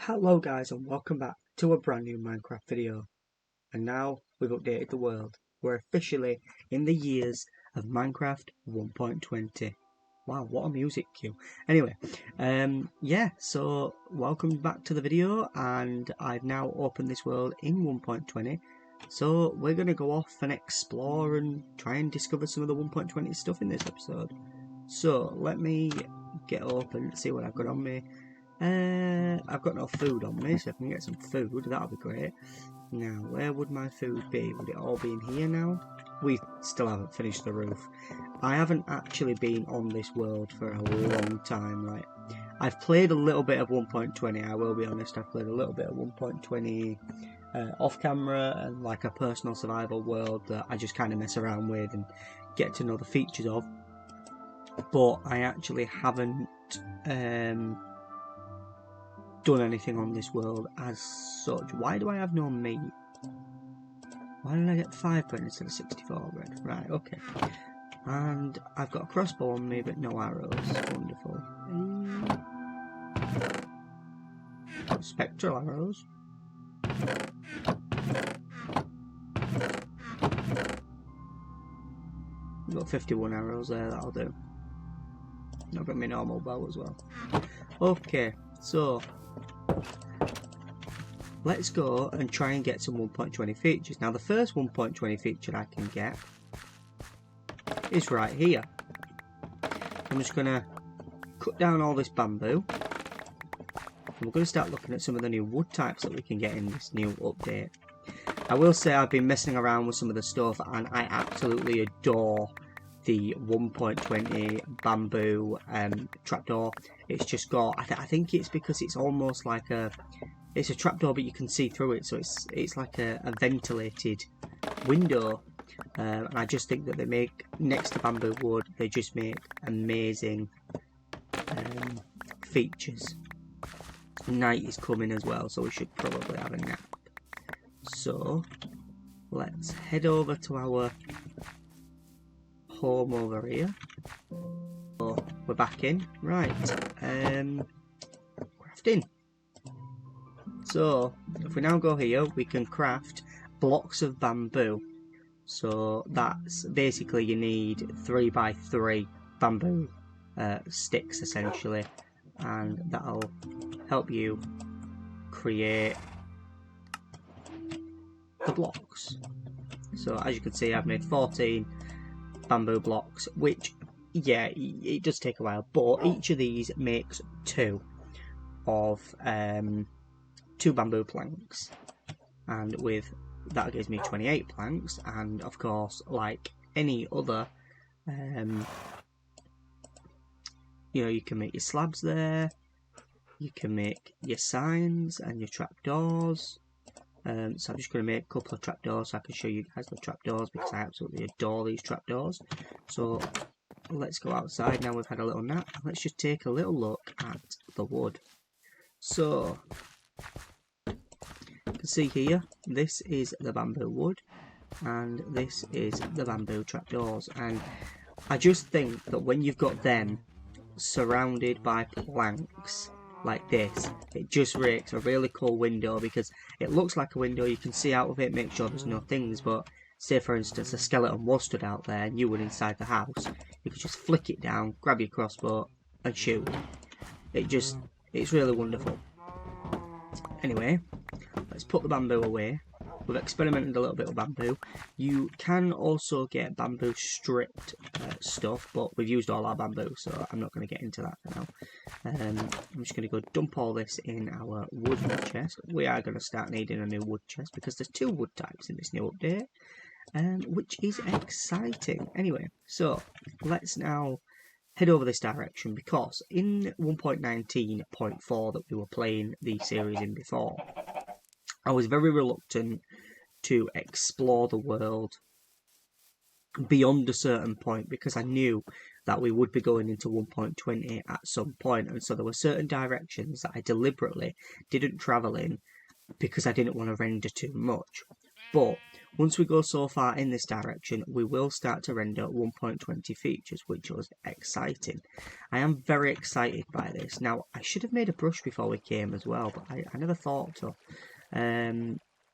Hello guys and welcome back to a brand new Minecraft video. And now we've updated the world. We're officially in the years of Minecraft 1.20. Wow, what a music cue. Anyway, yeah, so welcome back to the video, and I've now opened this world in 1.20. So we're going to go off and explore and try and discover some of the 1.20 stuff in this episode. So let me get open and see what I've got on me. I've got no food on me, so if I can get some food, that'll be great. Now, where would my food be? Would it all be in here now? We still haven't finished the roof. I haven't actually been on this world for a long time. Like, I've played a little bit of 1.20, I will be honest. I've played a little bit of 1.20 off camera, and like a personal survival world that I just kind of mess around with and get to know the features of. But I actually haven't done anything on this world as such. Why do I have no meat? Why did I get 5 bread instead of 64 bread? Right, okay. And I've got a crossbow on me but no arrows. Wonderful. Spectral arrows. I've got 51 arrows there, that'll do. I've got my normal bow as well. Okay, so let's go and try and get some 1.20 features. Now the first 1.20 feature I can get is right here. I'm just going to cut down all this bamboo. And we're going to start looking at some of the new wood types that we can get in this new update. I will say I've been messing around with some of the stuff and I absolutely adore the 1.20 bamboo trapdoor. It's just got, I think it's because it's almost like it's a trapdoor but you can see through it, so it's like a ventilated window, and I just think that they make, next to bamboo wood, they just make amazing features. Night is coming as well, so we should probably have a nap. So let's head over to our home over here. So we're back in. Right, crafting. So if we now go here, we can craft blocks of bamboo. So that's basically, you need 3x3 bamboo sticks essentially, and that'll help you create the blocks. So as you can see, I've made 14 bamboo blocks, which, yeah, it does take a while, but each of these makes 2 of 2 bamboo planks, and with that gives me 28 planks. And of course, like any other you know, you can make your slabs there, you can make your signs and your trapdoors. So I'm just going to make a couple of trapdoors so I can show you guys the trapdoors, because I absolutely adore these trapdoors. So let's go outside now we've had a little nap. Let's just take a little look at the wood. So you can see here, this is the bamboo wood and this is the bamboo trapdoors, and I just think that when you've got them surrounded by planks like this, it just makes a really cool window, because it looks like a window, you can see out of it, make sure there's no things. But say for instance a skeleton was stood out there and you were inside the house, you could just flick it down, grab your crossbow and shoot. It's really wonderful. Anyway, let's put the bamboo away. We've experimented a little bit with bamboo. You can also get bamboo stripped stuff, but we've used all our bamboo, so I'm not going to get into that for now. I'm just going to go dump all this in our wood chest. We are going to start needing a new wood chest, because there's 2 wood types in this new update, which is exciting. Anyway, so let's now head over this direction, because in 1.19.4 that we were playing the series in before, I was very reluctant to explore the world beyond a certain point, because I knew that we would be going into 1.20 at some point, and so there were certain directions that I deliberately didn't travel in because I didn't want to render too much. But once we go so far in this direction, we will start to render 1.20 features, which was exciting. I am very excited by this. Now, I should have made a brush before we came as well, but I never thought to.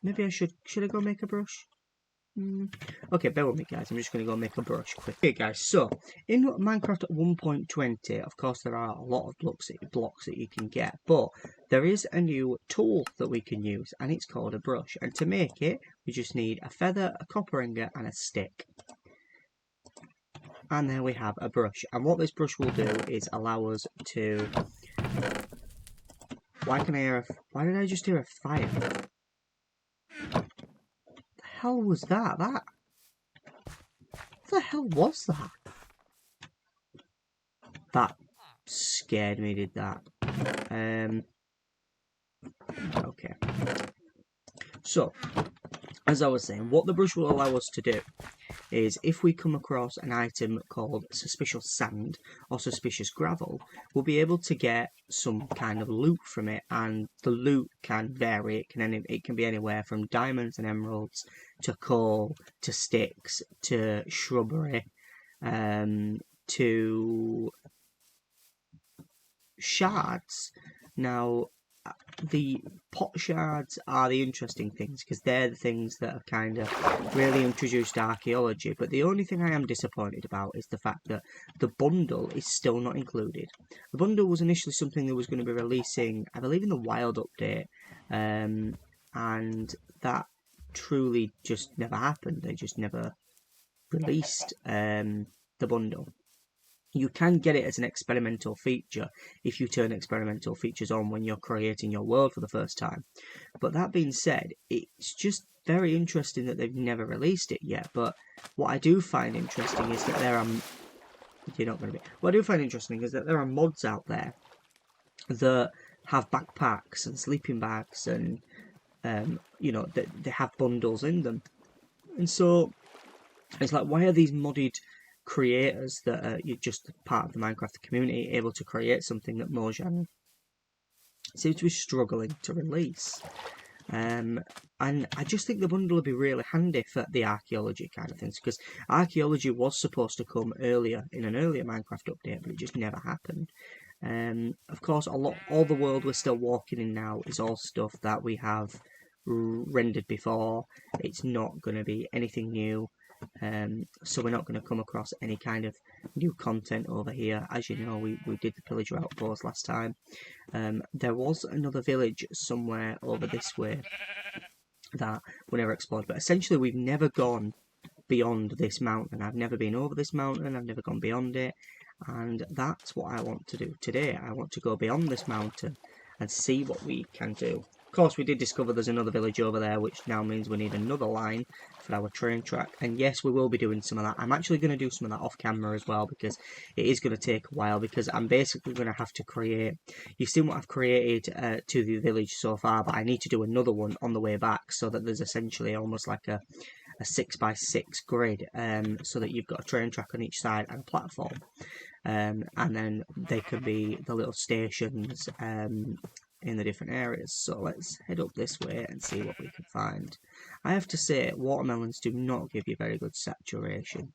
Maybe I should I go make a brush? Okay, bear with me, guys. I'm just going to go make a brush quick. Okay, guys, so in Minecraft 1.20, of course, there are a lot of blocks that you can get, but there is a new tool that we can use, and it's called a brush. And to make it, we just need a feather, a copper ingot, and a stick. And there we have a brush. And what this brush will do is allow us to... Why did I just hear a fire? Hell was that? What the hell was that? That scared me, did that? Okay. So, as I was saying, what the brush will allow us to do is if we come across an item called suspicious sand or suspicious gravel, we'll be able to get some kind of loot from it, and the loot can vary. It can be anywhere from diamonds and emeralds to coal to sticks to shrubbery to shards. Now, the pot shards are the interesting things because they're the things that have kind of really introduced archaeology, but the only thing I am disappointed about is the fact that the bundle is still not included. The bundle was initially something that was going to be releasing, I believe, in the Wild update, and that truly just never happened. They just never released the bundle. You can get it as an experimental feature if you turn experimental features on when you're creating your world for the first time. But that being said, it's just very interesting that they've never released it yet. But what I do find interesting is that there are... You're not going to be... What I do find interesting is that there are mods out there that have backpacks and sleeping bags and, you know, they have bundles in them. And so it's like, why are these modded creators that are just part of the Minecraft community able to create something that Mojang seems to be struggling to release? And I just think the bundle would be really handy for the archaeology kind of things, because archaeology was supposed to come earlier in an earlier Minecraft update, but it just never happened. Of course, all the world we're still walking in now is all stuff that we have rendered before. It's not going to be anything new. So we're not going to come across any kind of new content over here. As you know, we did the pillager outpost last time. There was another village somewhere over this way that we never explored, but essentially we've never gone beyond this mountain. I've never been over this mountain, I've never gone beyond it, and that's what I want to do today. I want to go beyond this mountain and see what we can do. Of course, we did discover there's another village over there, which now means we need another line for our train track. And yes, we will be doing some of that. I'm actually going to do some of that off camera as well, because it is going to take a while, because I'm basically going to have to create... You've seen what I've created to the village so far, but I need to do another one on the way back, so that there's essentially almost like a 6x6 grid, so that you've got a train track on each side and a platform. And then they could be the little stations in the different areas. So let's head up this way and see what we can find. I have to say, watermelons do not give you very good saturation,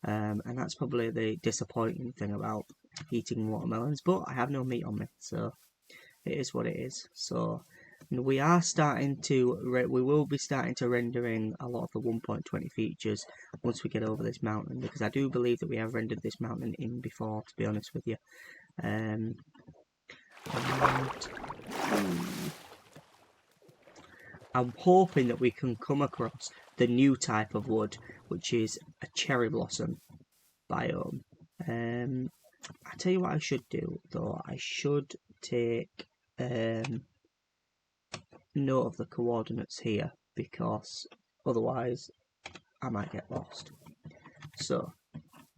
and that's probably the disappointing thing about eating watermelons, but I have no meat on me, so it is what it is. So we are starting to, we will be starting to rendering a lot of the 1.20 features once we get over this mountain, because I do believe that we have rendered this mountain in before, to be honest with you. I'm hoping that we can come across the new type of wood, which is a cherry blossom biome. I tell you what I should do, though. I should take note of the coordinates here, because otherwise I might get lost. So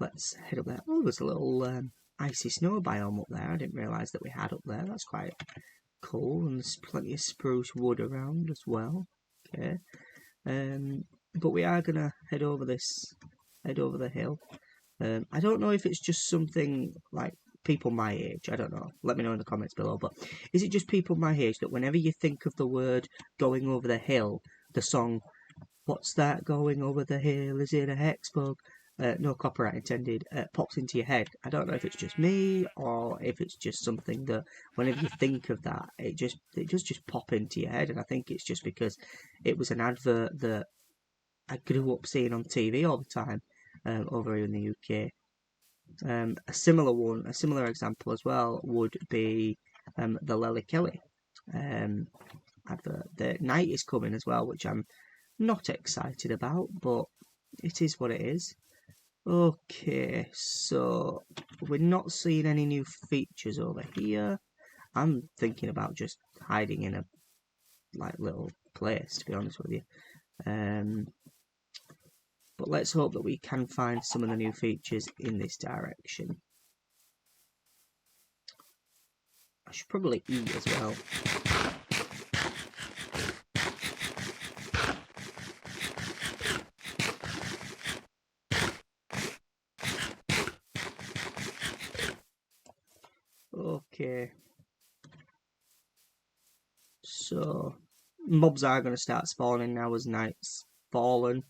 let's head up there. Oh, there's a little icy snow biome up there. I didn't realise that we had up there. That's quite cool, and there's plenty of spruce wood around as well. Okay, but we are gonna head over the hill. I don't know if it's just something like people my age, I don't know, let me know in the comments below, but is it just people my age that whenever you think of the word going over the hill, the song what's that going over the hill? Is it a hex bug? No copyright intended. Pops into your head. I don't know if it's just me or if it's just something that whenever you think of that, it does just pop into your head. And I think it's just because it was an advert that I grew up seeing on TV all the time over here in the UK. A similar example as well would be the Lely Kelly advert. The night is coming as well, which I'm not excited about, but it is what it is. Okay, so we're not seeing any new features over here. I'm thinking about just hiding in a little place, to be honest with you. But let's hope that we can find some of the new features in this direction. I should probably eat as well. Okay. So, mobs are going to start spawning now as night's fallen.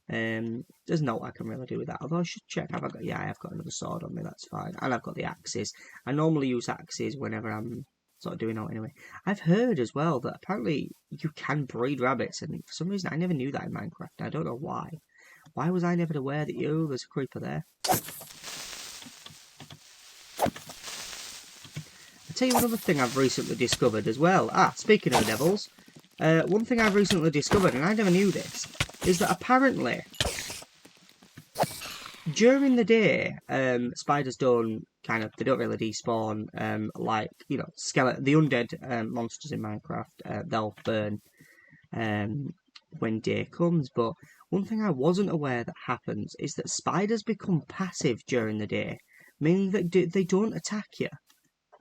There's not what I can really do with that. Although I should check. Have I got? Yeah, I have got another sword on me. That's fine. And I've got the axes. I normally use axes whenever I'm sort of doing out anyway. I've heard as well that apparently you can breed rabbits, and for some reason I never knew that in Minecraft. I don't know why. Why was I never aware that there's a creeper there? I'll tell you another thing I've recently discovered as well. Speaking of devils, one thing I've recently discovered, and I never knew this, is that apparently during the day, spiders don't really despawn like, you know, the undead monsters in Minecraft. They'll burn when day comes. But one thing I wasn't aware that happens is that spiders become passive during the day, meaning that they don't attack you.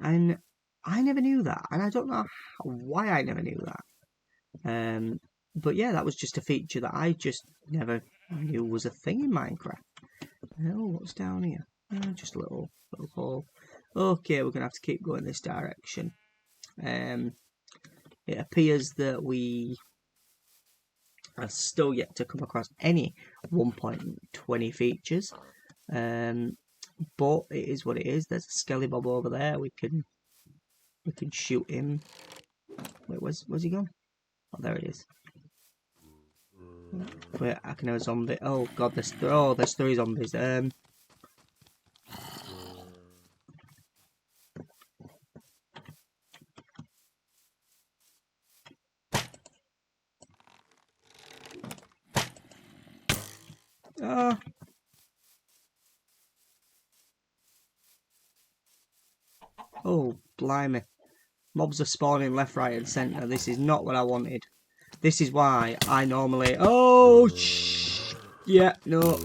And I never knew that, and I don't know why I never knew that. But yeah, that was just a feature that I just never knew was a thing in Minecraft. Oh, what's down here? Just a little hole. Okay, we're gonna have to keep going this direction. It appears that we are still yet to come across any 1.20 features. But it is what it is. There's a Skelly Bob over there. We can shoot him. Wait, where's he gone? Oh, there he is. Wait, I can hear a zombie. Oh god, there's 3 zombies. Oh, blimey. Mobs are spawning left, right, and centre. This is not what I wanted. This is why I normally... Oh, shh. Yeah, no.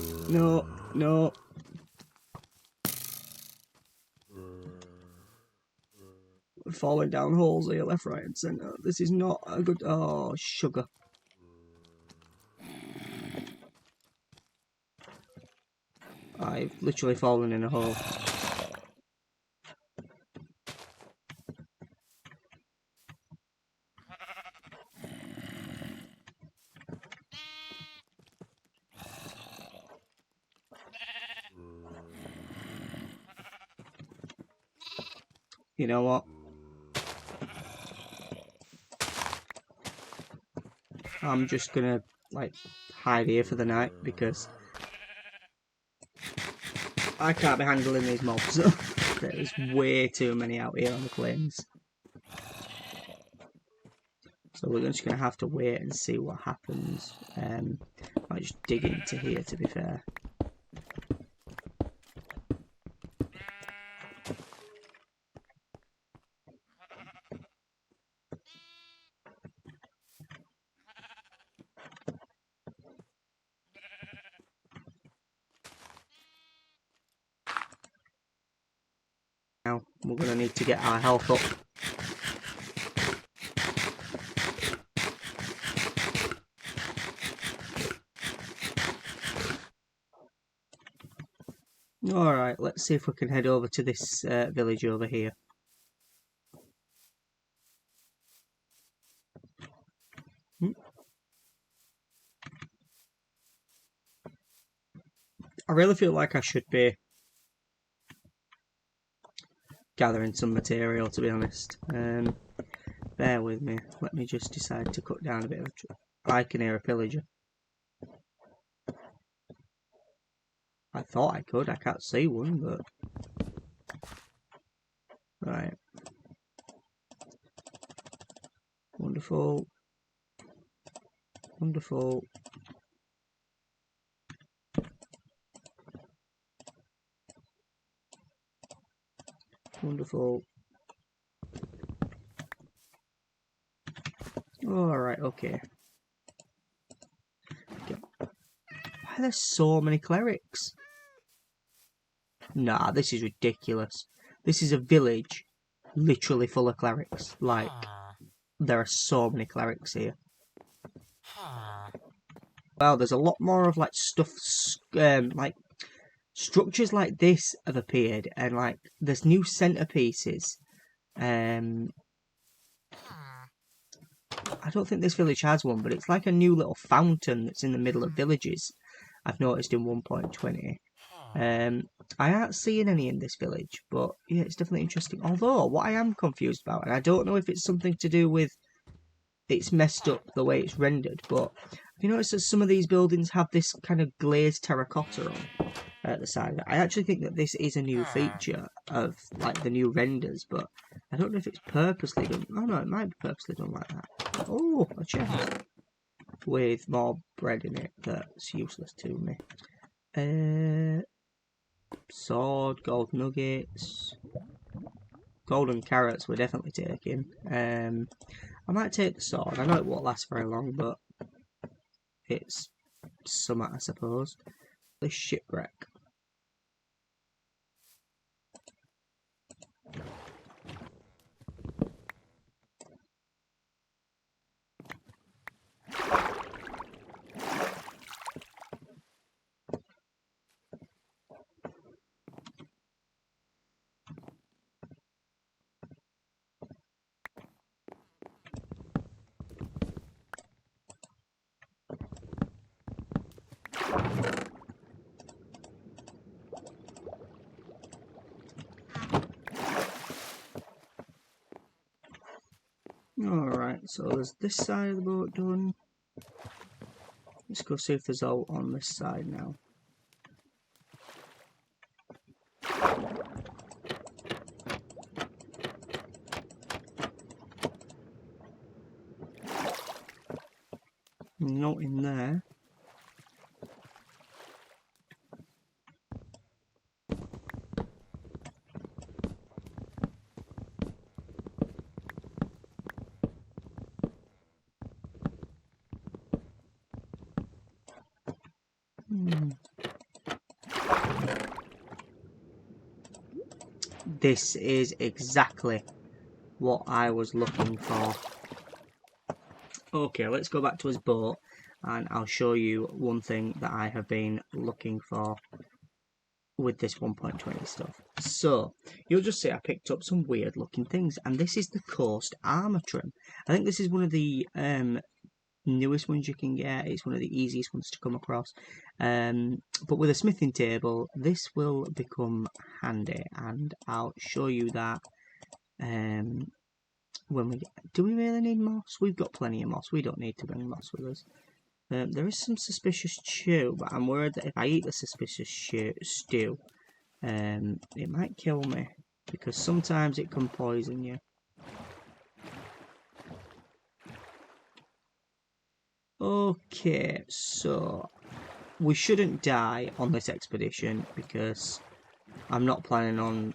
We're falling down holes here, left, right, and centre. This is not a good... Oh, sugar. I've literally fallen in a hole. You know what? I'm just gonna, hide here for the night, because I can't be handling these mobs. There's way too many out here on the plains. So we're just going to have to wait and see what happens. I'll just dig into here, to be fair. Now we're going to need to get our health up. Alright, let's see if we can head over to this village over here. really feel like I should be gathering some material, to be honest. Bear with me. Let me just decide to cut down a bit of a tree. I can hear a pillager. I thought I could. I can't see one, but... Right. Wonderful. Wonderful. Wonderful. Alright, okay. Why are there so many clerics? Nah, this is ridiculous. This is a village literally full of clerics. Like, there are so many clerics here. Well, there's a lot more of, like, stuff, like, structures like this have appeared, and, like, there's new centerpieces. I don't think this village has one, but it's like a new little fountain that's in the middle of villages. I've noticed in 1.20. I aren't seeing any in this village, but yeah, it's definitely interesting. Although, what I am confused about, and I don't know if it's something to do with it's messed up the way it's rendered, but have you noticed that some of these buildings have this kind of glazed terracotta on at the side? I actually think that this is a new feature of like the new renders, but I don't know if it's purposely done. Oh no, it might be purposely done like that. Oh, a chest with more bread in it that's useless to me. Sword, gold nuggets, golden carrots we're definitely taking. I might take the sword. I know it won't last very long, but it's something, I suppose. The shipwreck. Alright, so there's this side of the boat done. Let's go see if there's all on this side now. Not in there. This is exactly what I was looking for. Okay, let's go back to his boat and I'll show you one thing that I have been looking for with this 1.20 stuff. So, you'll just see I picked up some weird looking things, and this is the Coast Armour Trim. I think this is one of the newest ones you can get. It's one of the easiest ones to come across. But with a smithing table, this will become handy, and I'll show you that when we get... Do we really need moss? We've got plenty of moss. We don't need to bring moss with us. There is some suspicious stew, but I'm worried that if I eat the suspicious stew, it might kill me, because sometimes it can poison you. Okay, so we shouldn't die on this expedition because I'm not planning on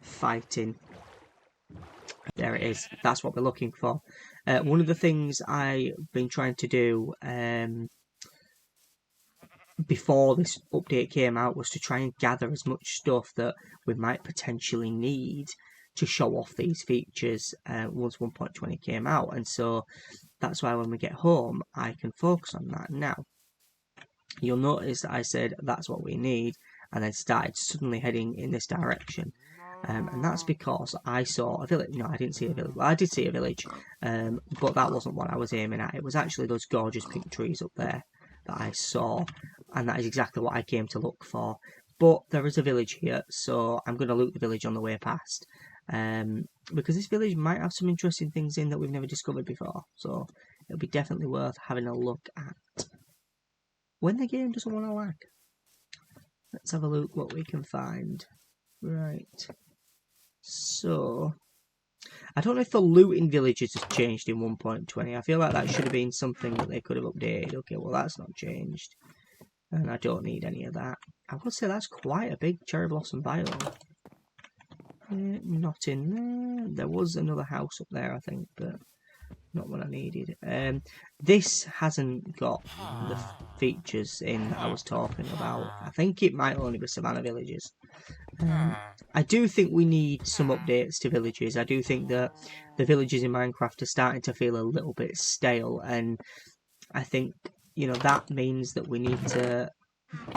fighting. There it is. That's what we're looking for. One of the things I've been trying to do before this update came out was to try and gather as much stuff that we might potentially need to show off these features once 1.20 came out, and so that's why when we get home I can focus on that. Now you'll notice that I said that's what we need. and then started suddenly heading in this direction. And that's because I saw a village. No, I didn't see a village. Well, I did see a village, but that wasn't what I was aiming at. It was actually those gorgeous pink trees up there that I saw, and that is exactly what I came to look for. But there is a village here, so I'm going to loot the village on the way past. Because this village might have some interesting things in that we've never discovered before. So it'll be definitely worth having a look at when the game doesn't want to lag. Let's have a look what we can find. Right. So, I don't know if the looting villages has changed in 1.20. I feel like that should have been something that they could have updated. Okay, well that's not changed. And I don't need any of that. I would say that's quite a big cherry blossom biome. Not in there. There was another house up there, I think, but not what I needed. This hasn't got the features in that I was talking about. I think it might only be Savannah villages. I do think we need some updates to villages. I do think that the villages in Minecraft are starting to feel a little bit stale, and I think that means that we need to.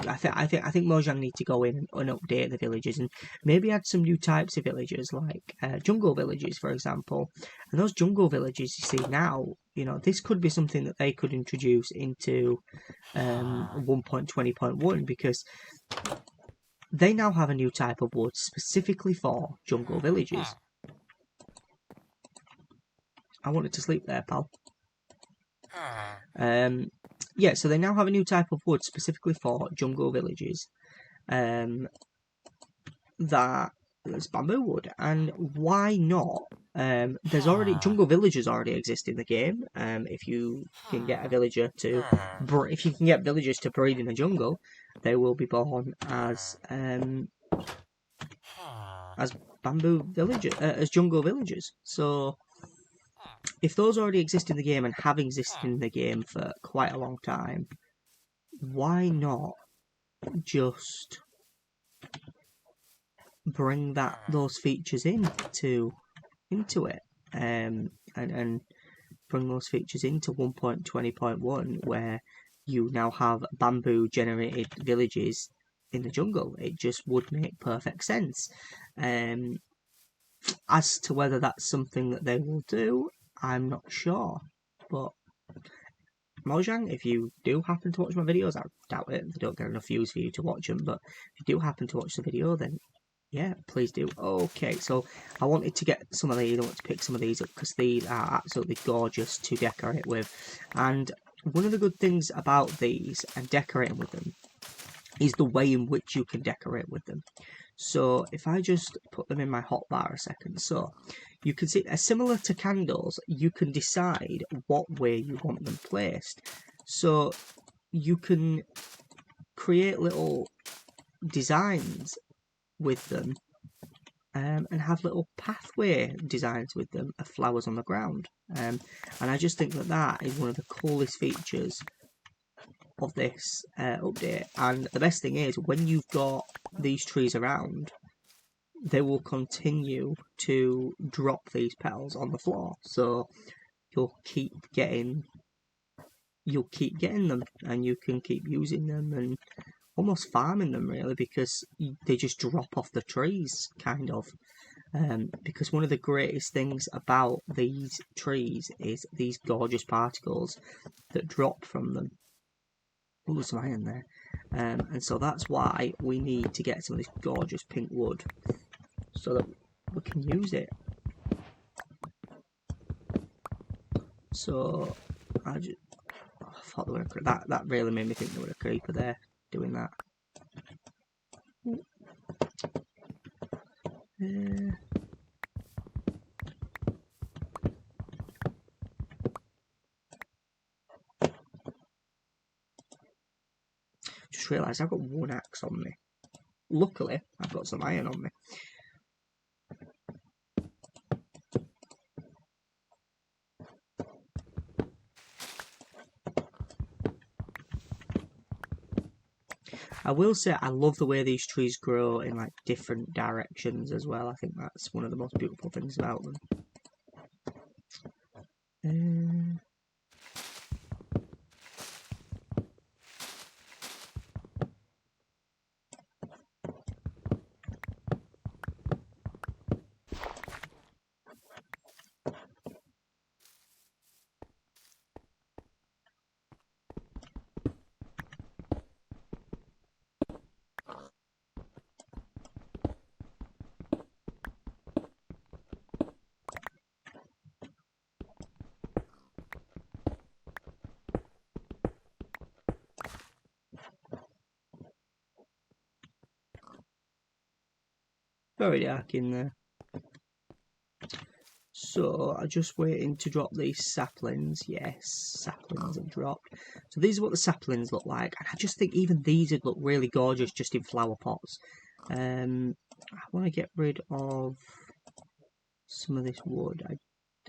I think Mojang need to go in and update the villages and maybe add some new types of villages, like jungle villages, for example. And those jungle villages you see now, this could be something that they could introduce into 1.20.1, because they now have a new type of wood specifically for jungle villages. I wanted to sleep there, pal. Yeah, so they now have a new type of wood specifically for jungle villages. That is bamboo wood, and why not? There's already jungle villagers already exist in the game. If you can get a villager to, if you can get villagers to breed in the jungle, they will be born as bamboo villagers, as jungle villagers. So if those already exist in the game and have existed in the game for quite a long time, why not just bring those features into it, and bring those features into 1.20.1, where you now have bamboo generated villages in the jungle. It just would make perfect sense. As to whether that's something that they will do, I'm not sure, but Mojang, if you do happen to watch my videos, I doubt it, they don't get enough views for you to watch them, but if you do happen to watch the video, then yeah, please do. Okay, so I wanted to get some of these, I want to pick some of these up because these are absolutely gorgeous to decorate with. And one of the good things about these and decorating with them is the way in which you can decorate with them. So if I just put them in my hotbar a second, so you can see, similar to candles, you can decide what way you want them placed. So you can create little designs with them, and have little pathway designs with them of flowers on the ground. And I just think that is one of the coolest features of this update. And the best thing is, when you've got these trees around, they will continue to drop these petals on the floor, so you'll keep getting them, and you can keep using them and almost farming them, really, because they just drop off the trees, kind of. Because one of the greatest things about these trees is these gorgeous particles that drop from them. Ooh, some iron there. And so that's why we need to get some of this gorgeous pink wood so that we can use it. So I thought there were that really made me think there were a creeper there doing that. Just realised I've got one axe on me. Luckily, I've got some iron on me. I will say I love the way these trees grow in like different directions as well. I think that's one of the most beautiful things about them. very dark in there. So I'm just waiting to drop these saplings. Yes, saplings have dropped. So these are what the saplings look like, and I just think even these would look really gorgeous just in flower pots. I want to get rid of some of this wood.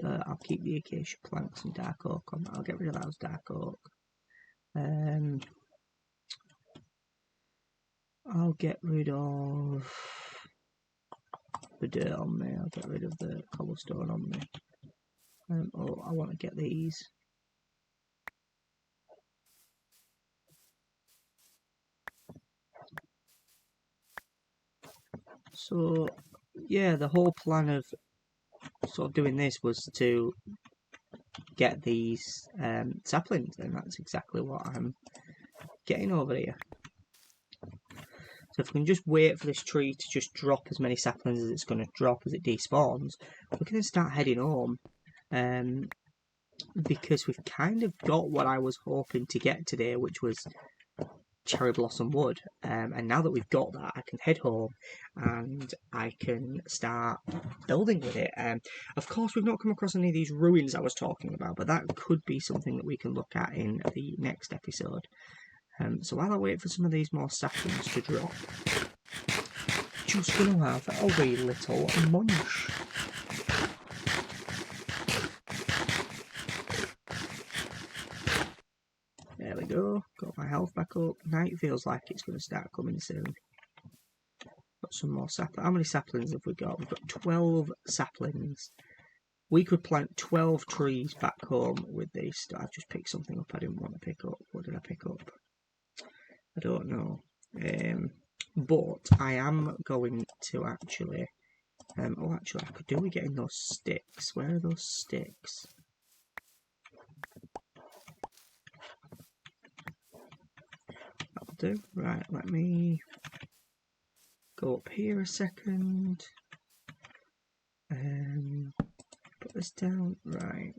I'll keep the acacia planks and dark oak on. I'll get rid of those dark oak. I'll get rid of the dirt on me. I'll get rid of the cobblestone on me. Oh, I want to get these. So, yeah, the whole plan of sort of doing this was to get these saplings, and that's exactly what I'm getting over here. So if we can just wait for this tree to just drop as many saplings as it's going to drop as it despawns, we can then start heading home. Because we've kind of got what I was hoping to get today, which was cherry blossom wood. And now that we've got that, I can head home and I can start building with it. Of course, we've not come across any of these ruins I was talking about, but that could be something that we can look at in the next episode. So while I wait for some of these more saplings to drop, just going to have a wee little munch. There we go, got my health back up. Night feels like it's going to start coming soon. Got some more saplings. How many saplings have we got? We've got 12 saplings. We could plant 12 trees back home with these. I've just picked something up I didn't want to pick up. What did I pick up? I don't know. But I am going to actually... actually, I could do with getting those sticks. Where are those sticks? That'll do. Right, let me go up here a second. Put this down. Right.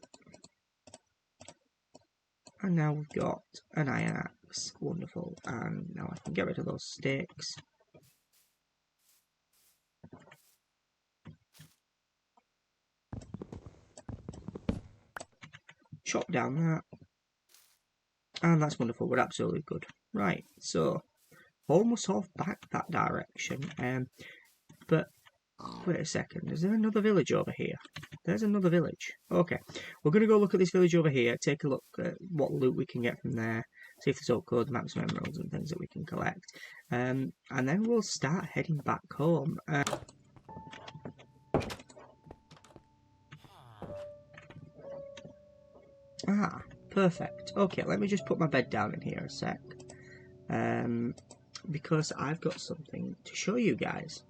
And now we've got an iron axe. Wonderful. And now I can get rid of those sticks. Chop down that. And that's wonderful. We're absolutely good. Right. So, home was sort of back that direction. But, wait a second. Is there another village over here? There's another village. Okay. We're going to go look at this village over here. Take a look at what loot we can get from there. See if there's oak codes, maps of emeralds and things that we can collect. And then we'll start heading back home. Perfect. Okay, let me just put my bed down in here a sec. Because I've got something to show you guys.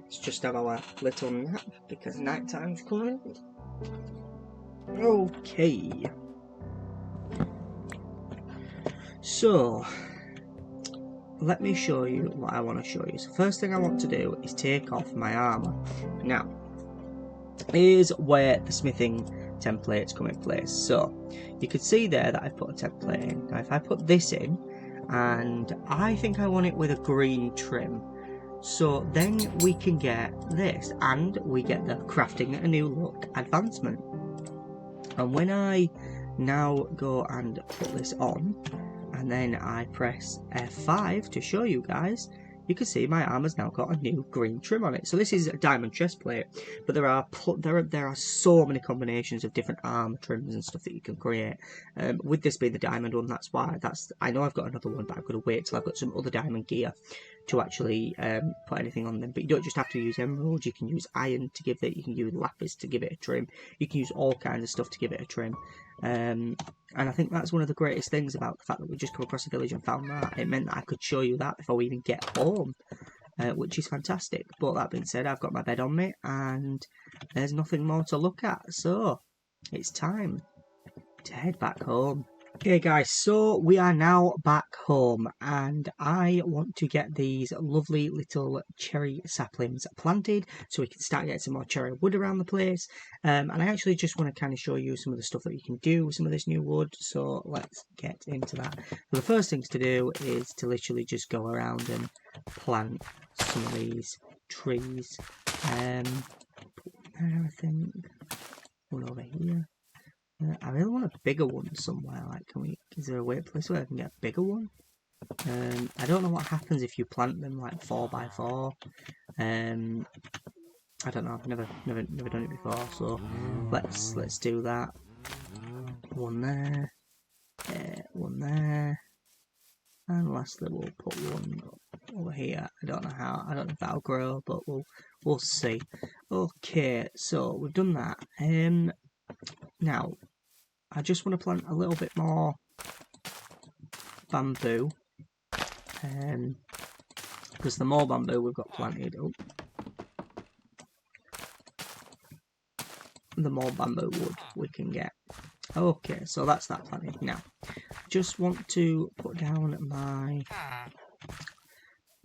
Let's just have our little nap because night time's coming. Okay. So, let me show you what I want to show you. So first thing I want to do is take off my armour. Now, here's where the smithing templates come in place. So, you can see there that I've put a template in. Now, if I put this in, and I think I want it with a green trim, so then we can get this, and we get the crafting a new look advancement. And when I now go and put this on, and then I press F5 to show you guys, you can see my armor's now got a new green trim on it. So this is a diamond chest plate, but there are so many combinations of different armor trims and stuff that you can create. With this being the diamond one, that's why. I know I've got another one, but I'm going to wait till I've got some other diamond gear to actually put anything on them. But you don't just have to use emerald. You can use iron to give it. You can use lapis to give it a trim. You can use all kinds of stuff to give it a trim. And I think that's one of the greatest things about the fact that we just come across a village and found that. It meant that I could show you that before we even get home, which is fantastic. But that being said, I've got my bed on me and there's nothing more to look at. So it's time to head back home. Okay guys, so we are now back home and I want to get these lovely little cherry saplings planted so we can start getting some more cherry wood around the place. And I actually just want to kind of show you some of the stuff that you can do with some of this new wood, so let's get into that. So the first things to do is to literally just go around and plant some of these trees. There, I think one over here. I really want a bigger one somewhere. Like, is there a place where I can get a bigger one? I don't know what happens if you plant them like 4x4. I don't know. I've never done it before. So let's do that. One there, one there, and lastly we'll put one over here. I don't know how. I don't know if that'll grow, but we'll see. Okay, so we've done that. Now I just want to plant a little bit more bamboo, because the more bamboo we've got planted, the more bamboo wood we can get. Okay, so that's that planted. Now, just want to put down my...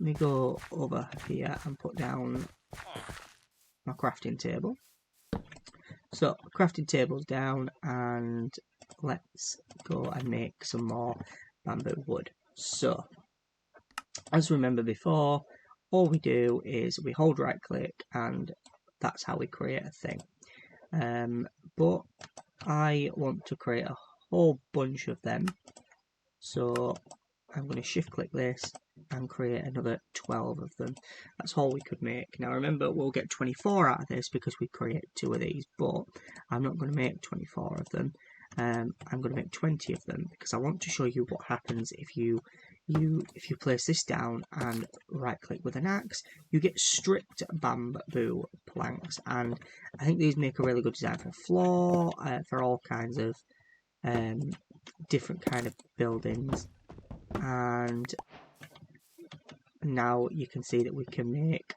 Let me go over here and put down my crafting table. So, crafting table's down, and let's go and make some more bamboo wood. So, as remember before, all we do is we hold right click and that's how we create a thing. But I want to create a whole bunch of them, so I'm going to shift click this and create another 12 of them. That's all we could make. Now remember, we'll get 24 out of this because we create 2 of these, but I'm not going to make 24 of them. I'm going to make 20 of them because I want to show you what happens if you place this down and right click with an axe. You get stripped bamboo planks, and I think these make a really good design for a floor, for all kinds of different kind of buildings. And now you can see that we can make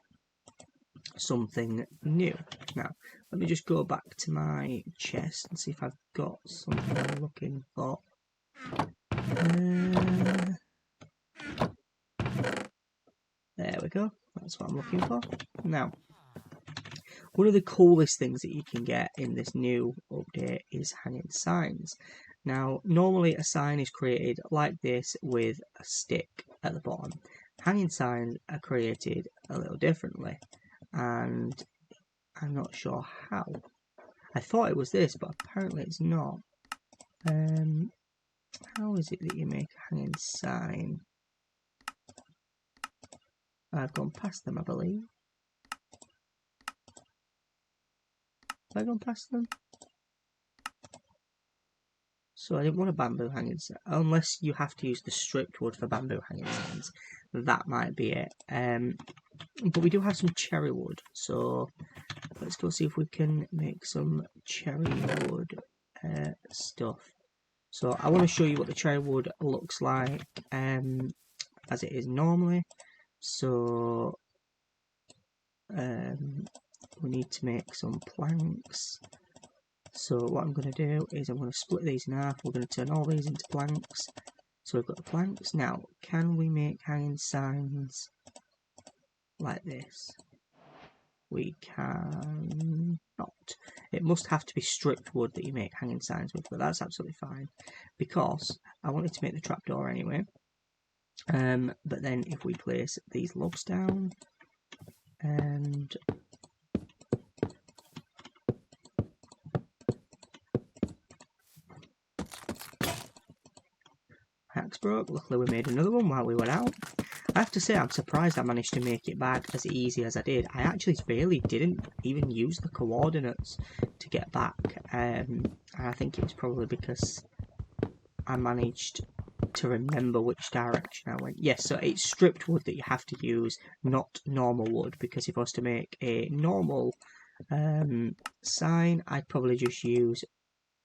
something new. Now let me just go back to my chest and see if I've got something I'm looking for. There we go, that's what I'm looking for. Now, one of the coolest things that you can get in this new update is hanging signs. Now, normally a sign is created like this with a stick at the bottom. Hanging signs are created a little differently, and I'm not sure how. I thought it was this, but apparently it's not. How is it that you make a hanging sign? I've gone past them, I believe. Have I gone past them? So I didn't want a bamboo hanging sign, unless you have to use the stripped wood for bamboo hanging signs. That might be it. But we do have some cherry wood, so let's go see if we can make some cherry wood stuff. So I want to show you what the cherry wood looks like as it is normally. So we need to make some planks. So what I'm going to do is I'm going to split these in half. We're going to turn all these into planks. So we've got the planks. Now, can we make hanging signs like this? We can not. It must have to be stripped wood that you make hanging signs with, but that's absolutely fine because I wanted to make the trapdoor anyway. But then if we place these logs down and axe broke, luckily we made another one while we were out. I have to say I'm surprised I managed to make it back as easy as I did. I actually really didn't even use the coordinates to get back, and I think it was probably because I managed to remember which direction I went. Yes, so it's stripped wood that you have to use, not normal wood, because if I was to make a normal sign, I'd probably just use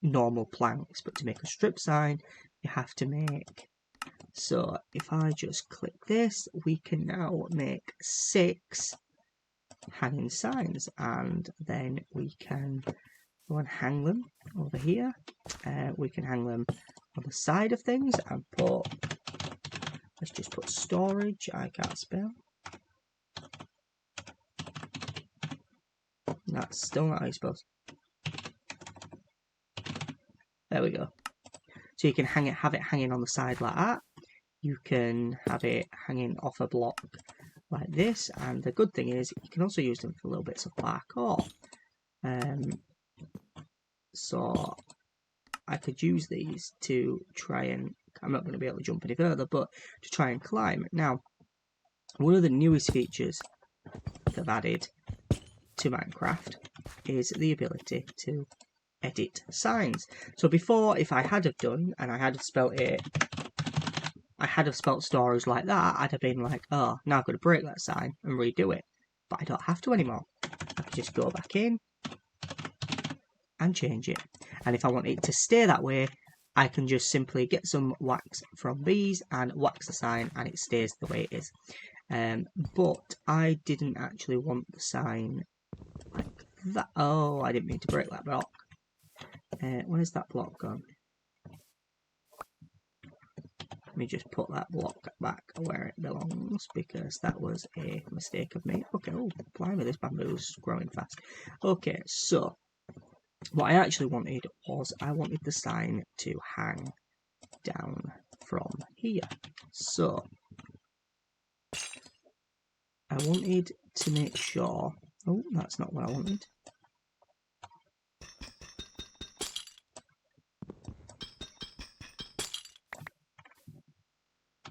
normal planks, but to make a strip sign, you have to make... So if I just click this, we can now make 6 hanging signs, and then we can go and hang them over here. We can hang them on the side of things and put, let's just put storage. I can't spell. That's still not how you're supposed. There we go. So you can have it hanging on the side like that. You can have it hanging off a block like this, and the good thing is you can also use them for little bits of parkour. So I could use these to try and, I'm not going to be able to jump any further, but to try and climb. Now, one of the newest features they've added to Minecraft is the ability to edit signs. So before, if I had have done, and I had have spelt it, I had have spelt storage like that, I'd have been like, oh, now I've got to break that sign and redo it. But I don't have to anymore. I can just go back in and change it. And if I want it to stay that way, I can just simply get some wax from these and wax the sign, and it stays the way it is. But I didn't actually want the sign like that. Oh, I didn't mean to break that block. Where's that block gone? Let me just put that block back where it belongs, because that was a mistake of me. Okay, oh, blimey, this bamboo's growing fast. Okay, so what I actually wanted was, I wanted the sign to hang down from here. So I wanted to make sure, oh, that's not what I wanted.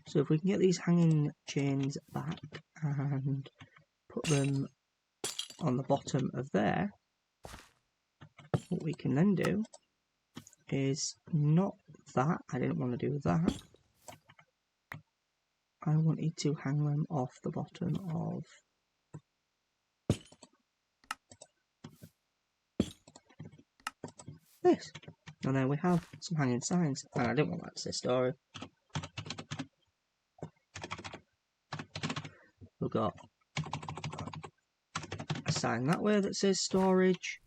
So if we can get these hanging chains back and put them on the bottom of there, what we can then do is not that. I didn't want to do that. I wanted to hang them off the bottom of this. And then we have some hanging signs. And I didn't want that to say story. We've got a sign that way that says storage.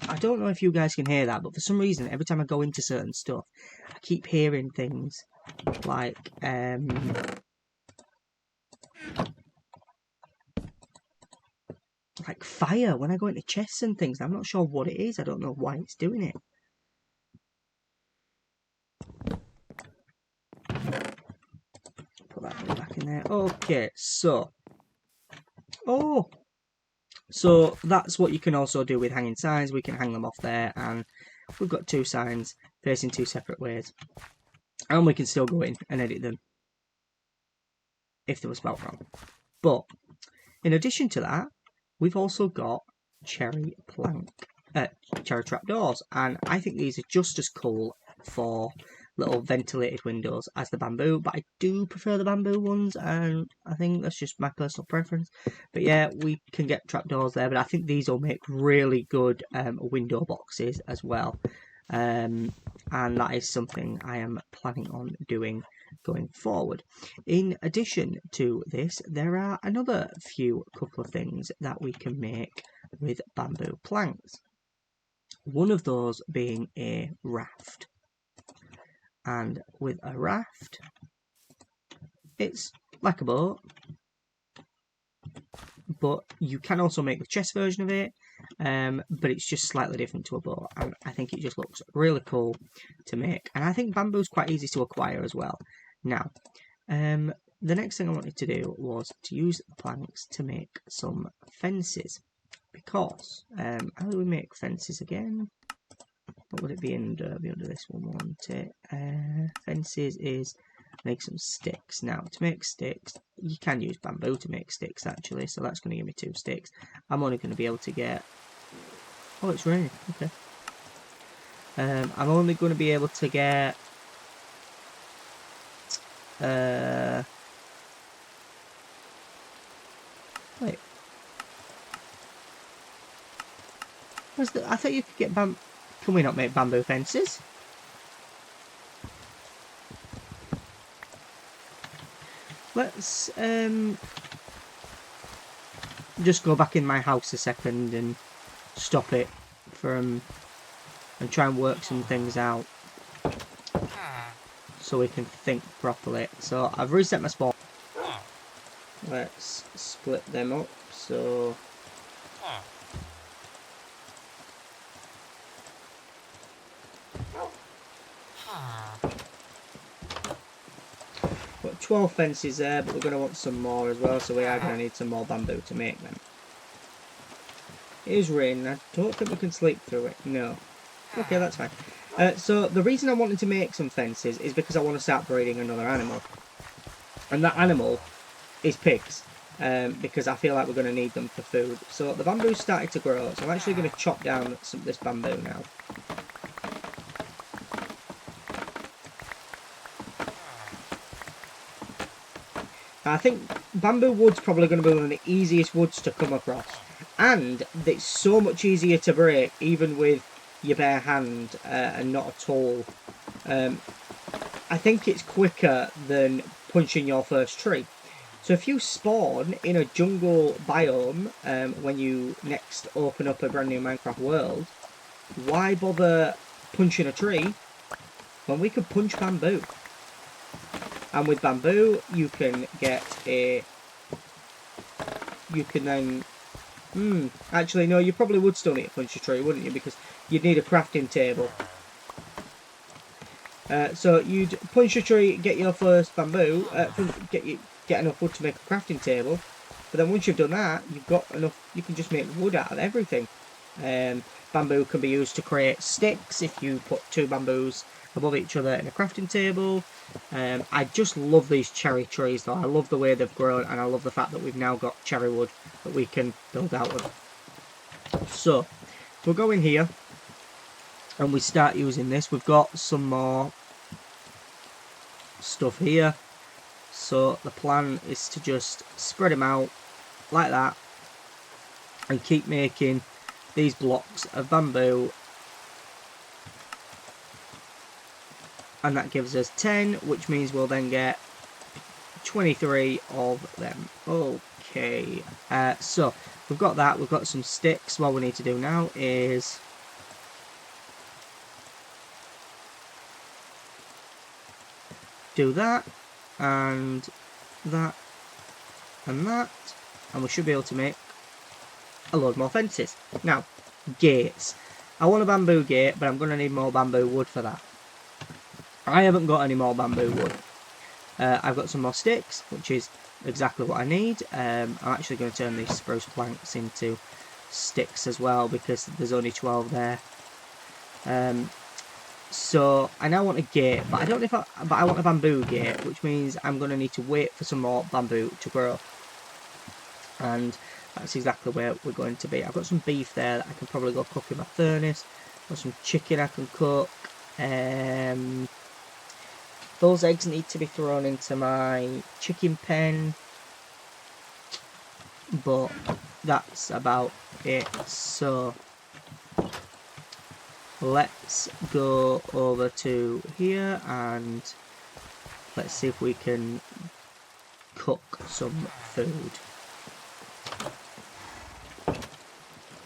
I don't know if you guys can hear that, but for some reason, every time I go into certain stuff, I keep hearing things like fire when I go into chests and things. I'm not sure what it is. I don't know why it's doing it. Put that back in there. Okay, so so that's what you can also do with hanging signs. We can hang them off there, and we've got two signs facing two separate ways, and we can still go in and edit them if they were spelled wrong. But in addition to that, we've also got cherry trapdoors, and I think these are just as cool for little ventilated windows as the bamboo, but I do prefer the bamboo ones, and I think that's just my personal preference. But yeah, we can get trapdoors there, but I think these will make really good window boxes as well, and that is something I am planning on doing going forward. In addition to this, there are another couple of things that we can make with bamboo planks. One of those being a raft. And with a raft, it's like a boat, but you can also make the chest version of it, but it's just slightly different to a boat, and I think it just looks really cool to make, and I think bamboo's quite easy to acquire as well. Now, the next thing I wanted to do was to use the planks to make some fences, because how do we make fences again? What would it be under? Be under this one, won't it? Fences is make some sticks. Now, to make sticks, you can use bamboo to make sticks actually, so that's going to give me 2 sticks. I'm only going to be able to get... Oh, it's raining. Okay. I'm only going to be able to get... Wait. I thought you could get bamboo... Can we not make bamboo fences? Let's just go back in my house a second and stop it from, and try and work some things out so we can think properly. So I've reset my spawn. Let's split them up. So got 12 fences there, but we're going to want some more as well, so we are going to need some more bamboo to make them. It is raining. I don't think we can sleep through it. No. Okay, that's fine. So the reason I wanted to make some fences is because I want to start breeding another animal. And that animal is pigs. Because I feel like we're going to need them for food. So the bamboo's started to grow, so I'm actually going to chop down this bamboo now. I think bamboo wood's probably going to be one of the easiest woods to come across. And it's so much easier to break, even with your bare hand and not a tool. I think it's quicker than punching your first tree. So if you spawn in a jungle biome when you next open up a brand new Minecraft world, why bother punching a tree when we could punch bamboo? And with bamboo, you can get a... You can then... actually, no, you probably would still need to punch a tree, wouldn't you? Because you'd need a crafting table. So you'd punch a tree, get your first bamboo, get enough wood to make a crafting table. But then once you've done that, you've got enough, you can just make wood out of everything. Bamboo can be used to create sticks if you put 2 bamboos above each other in a crafting table. I just love these cherry trees though. I love the way they've grown, and I love the fact that we've now got cherry wood that we can build out of. So we'll go in here and we start using this. We've got some more stuff here, so the plan is to just spread them out like that and keep making these blocks of bamboo, and that gives us 10, which means we'll then get 23 of them. Okay, so we've got that, we've got some sticks. What we need to do now is do that, and that, and that, and we should be able to make a load more fences. Now, gates. I want a bamboo gate, but I'm going to need more bamboo wood for that. I haven't got any more bamboo wood. I've got some more sticks, which is exactly what I need. I'm actually going to turn these spruce planks into sticks as well, because there's only 12 there. So I now want a gate, but I don't know if I want a bamboo gate, which means I'm going to need to wait for some more bamboo to grow. And that's exactly where we're going to be. I've got some beef there that I can probably go cook in my furnace. Got some chicken I can cook. Those eggs need to be thrown into my chicken pen, but that's about it. So let's go over to here and let's see if we can cook some food.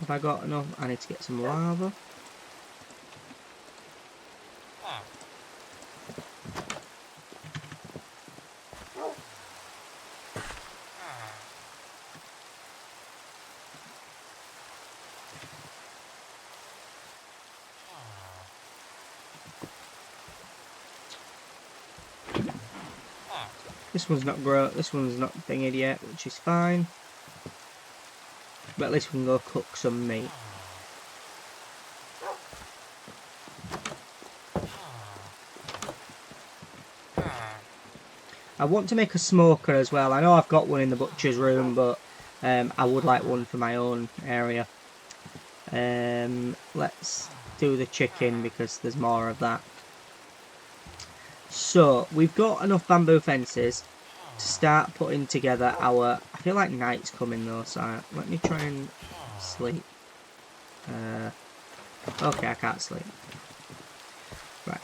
Have I got enough? I need to get some lava. This one's not thingied yet, which is fine. But at least we can go cook some meat. I want to make a smoker as well. I know I've got one in the butcher's room, but I would like one for my own area. Let's do the chicken because there's more of that. So we've got enough bamboo fences to start putting together our... I feel like night's coming though, so let me try and sleep. Okay, I can't sleep. Right.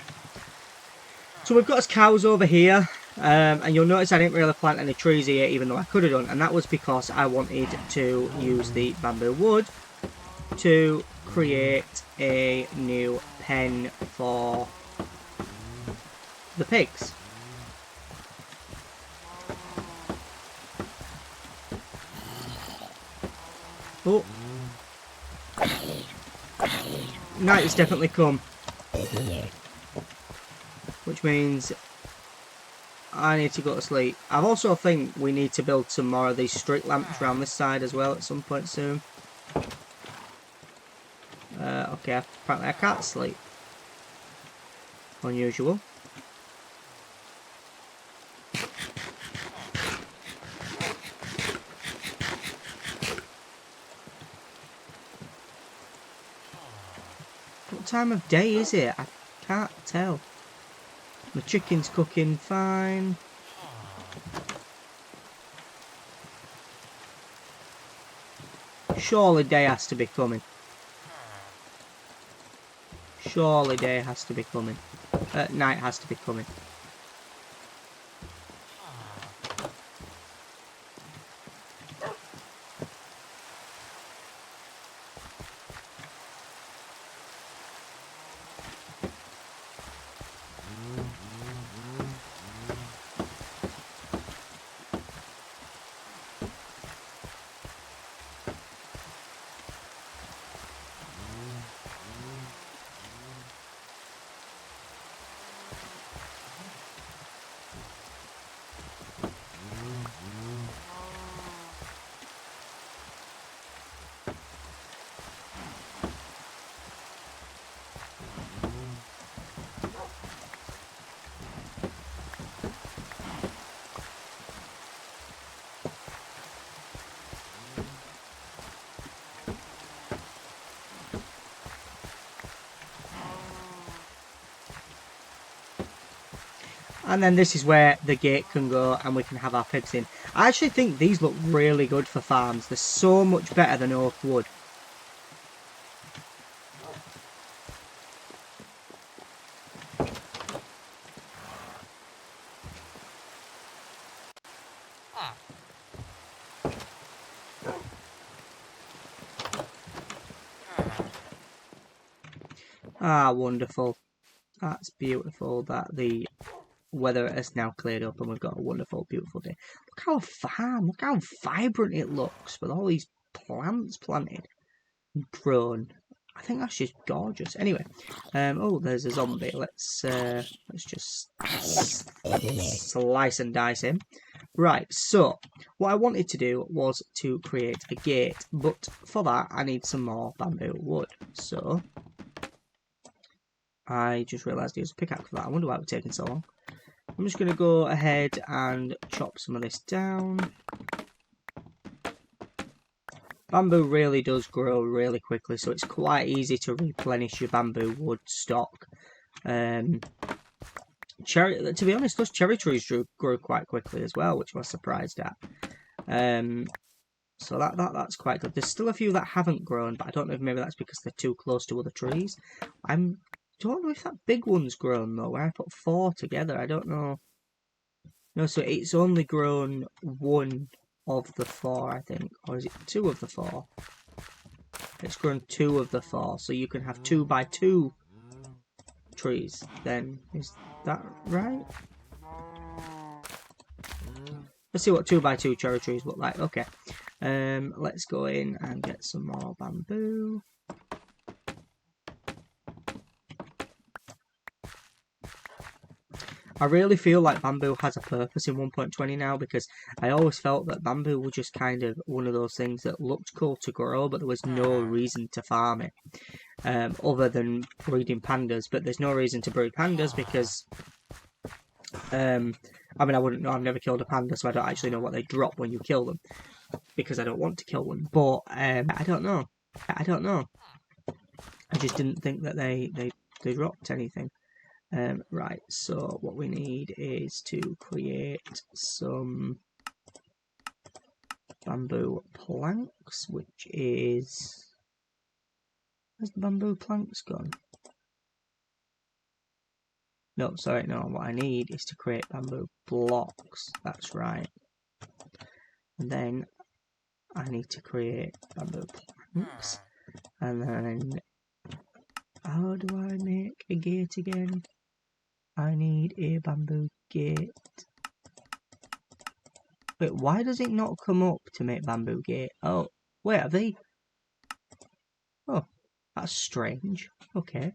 So we've got us cows over here, and you'll notice I didn't really plant any trees here, even though I could have done, and that was because I wanted to use the bamboo wood to create a new pen for the pigs. Oh. Night has definitely come. Which means I need to go to sleep. I also think we need to build some more of these street lamps around this side as well at some point soon. Okay, apparently I can't sleep. Unusual. What time of day is it? I can't tell. My chicken's cooking fine. Surely day has to be coming. Surely day has to be coming. Night has to be coming. And then this is where the gate can go and we can have our pigs in. I actually think these look really good for farms. They're so much better than oak wood. Ah, wonderful. That's beautiful that the weather has now cleared up and we've got a wonderful, beautiful day. Look how vibrant it looks with all these plants planted and grown. I think that's just gorgeous. Anyway, oh, there's a zombie. Let's just slice and dice him. Right, so what I wanted to do was to create a gate, but for that I need some more bamboo wood. So I just realised there's a pickaxe for that. I wonder why it was taking so long. I'm just going to go ahead and chop some of this down. Bamboo really does grow really quickly, so it's quite easy to replenish your bamboo wood stock. To be honest, those cherry trees grow quite quickly as well, which I was surprised at. So that's quite good. There's still a few that haven't grown, but I don't know if maybe that's because they're too close to other trees. I don't know if that big one's grown though, where I put 4 together. I don't know. No, so it's only grown 1 of the 4, I think. Or is it 2 of the 4? It's grown 2 of the 4, so you can have 2 by 2 trees. Then, is that right? Let's see what 2 by 2 cherry trees look like. Okay. Let's go in and get some more bamboo. I really feel like bamboo has a purpose in 1.20 now, because I always felt that bamboo was just kind of one of those things that looked cool to grow, but there was no reason to farm it other than breeding pandas. But there's no reason to breed pandas because I mean, I wouldn't know. I've never killed a panda, so I don't actually know what they drop when you kill them, because I don't want to kill one. But I don't know. I just didn't think that they dropped anything. Right, so what we need is to create some bamboo planks, which is... Where's the bamboo planks gone? No, sorry, no, what I need is to create bamboo blocks, that's right. And then I need to create bamboo planks, and And then, how do I make a gate again? I need a bamboo gate. Wait, why does it not come up to make bamboo gate? Oh, wait, have they? Oh, that's strange. Okay.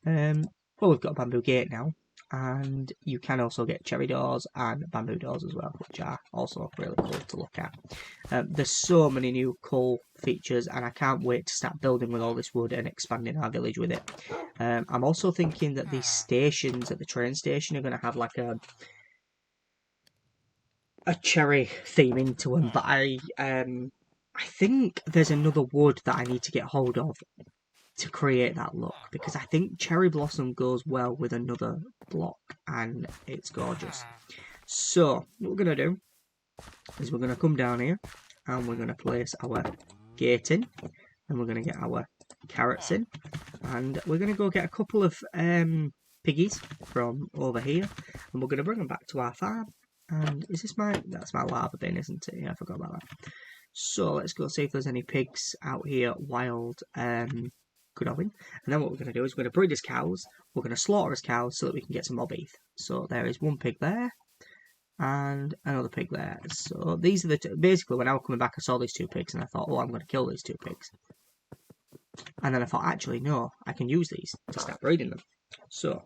Well, we've got a bamboo gate now, and you can also get cherry doors and bamboo doors as well, which are also really cool to look at. There's so many new cool features, and I can't wait to start building with all this wood and expanding our village with it. I'm also thinking that these stations at the train station are going to have like a cherry theme into them, but I think there's another wood that I need to get hold of to create that look, because I think cherry blossom goes well with another block and it's gorgeous. So what we're going to do is we're going to come down here and we're going to place our gate in, and we're going to get our carrots in, and we're going to go get a couple of piggies from over here, and we're going to bring them back to our farm. And is this that's my lava bin, isn't it? Yeah, I forgot about that. So let's go see if there's any pigs out here wild growing. And then what we're going to do is we're going to breed his cows. We're going to slaughter his cows so that we can get some more beef. So there is one pig there and another pig there. So these are the basically when I was coming back I saw these two pigs and I thought, oh, I'm going to kill these two pigs. And then I thought, actually no, I can use these to start breeding them. So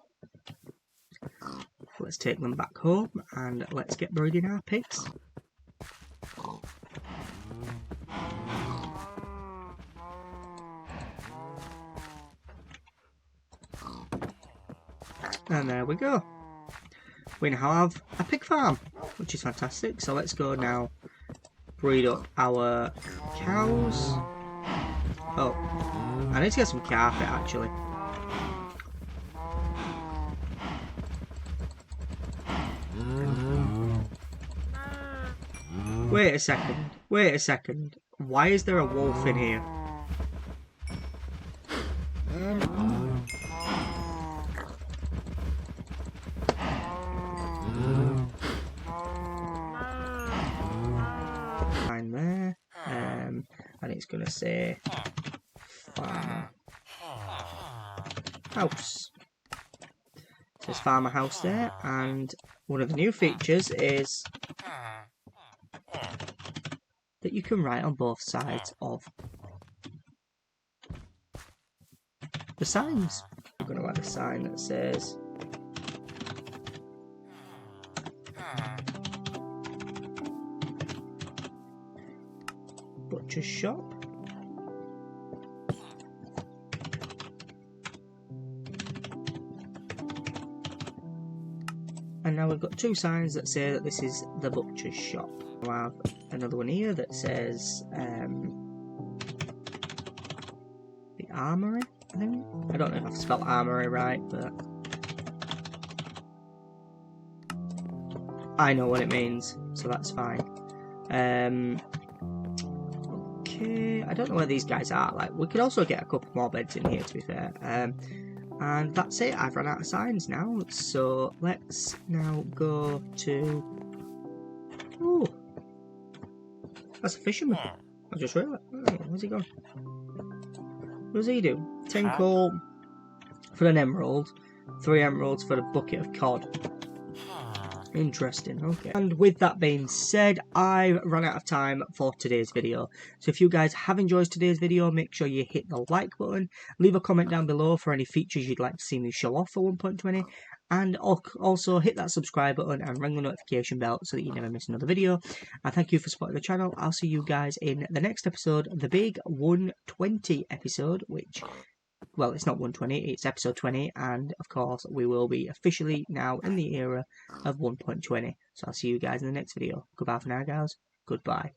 let's take them back home and let's get breeding our pigs. And there we go. We now have a pig farm, which is fantastic. So let's go now breed up our cows. Oh, I need to get some carpet actually. Wait a second. Wait a second. Why is there a wolf in here? Fine there. And it's going to say farmer house. It says farmer house there, and one of the new features is that you can write on both sides of the signs. I'm going to add a sign that says butcher's shop. And now we've got two signs that say that this is the butcher's shop. We'll have another one here that says the armory, I think. I don't know if I've spelled armory right, but I know what it means, so that's fine. Okay, I don't know where these guys are. Like, we could also get a couple more beds in here, to be fair. And that's it. I've run out of signs now, so let's now go to. Oh, that's a fisherman. I just realised. Oh, where's he gone? What does he do? 10 coal for an emerald, 3 emeralds for a bucket of cod. Interesting, okay. And with that being said, I've run out of time for today's video. So if you guys have enjoyed today's video, make sure you hit the like button, leave a comment down below for any features you'd like to see me show off for 1.20, and also hit that subscribe button and ring the notification bell so that you never miss another video. And thank you for supporting the channel. I'll see you guys in the next episode, the big 120 episode, which, well, it's not 120, it's episode 20, and of course we will be officially now in the era of 1.20. So I'll see you guys in the next video. Goodbye for now, guys. Goodbye.